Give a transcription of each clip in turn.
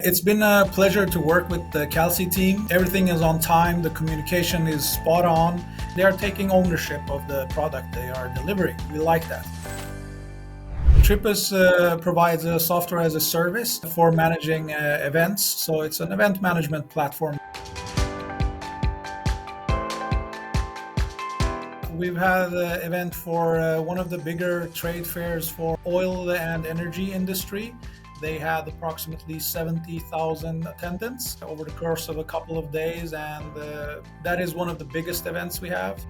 It's been a pleasure to work with the Calcey team. Everything is on time, the communication is spot on. They are taking ownership of the product they are delivering. We like that. Trippus provides a software as a service for managing events, so it's an event management platform. We've had an event for one of the bigger trade fairs for oil and energy industry. They had approximately 70,000 attendants over the course of a couple of days, and that is one of the biggest events we have.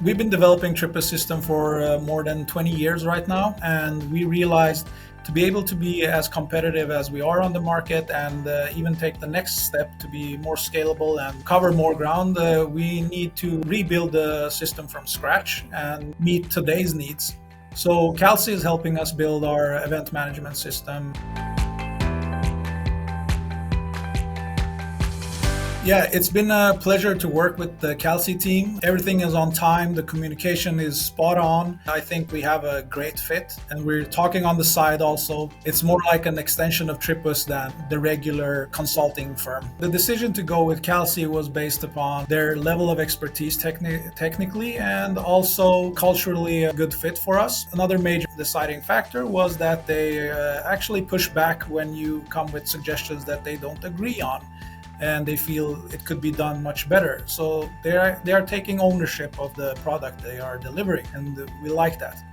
We've been developing Trippus system for more than 20 years right now, and we realized to be able to be as competitive as we are on the market and even take the next step to be more scalable and cover more ground, we need to rebuild the system from scratch and meet today's needs. So Calcey is helping us build our event management system. Yeah, it's been a pleasure to work with the Calcey team. Everything is on time, the communication is spot on. I think we have a great fit, and we're talking on the side also. It's more like an extension of Trippus than the regular consulting firm. The decision to go with Calcey was based upon their level of expertise technically and also culturally a good fit for us. Another major deciding factor was that they actually push back when you come with suggestions that they don't agree on, and they feel it could be done much better. So they are taking ownership of the product they are delivering, and we like that.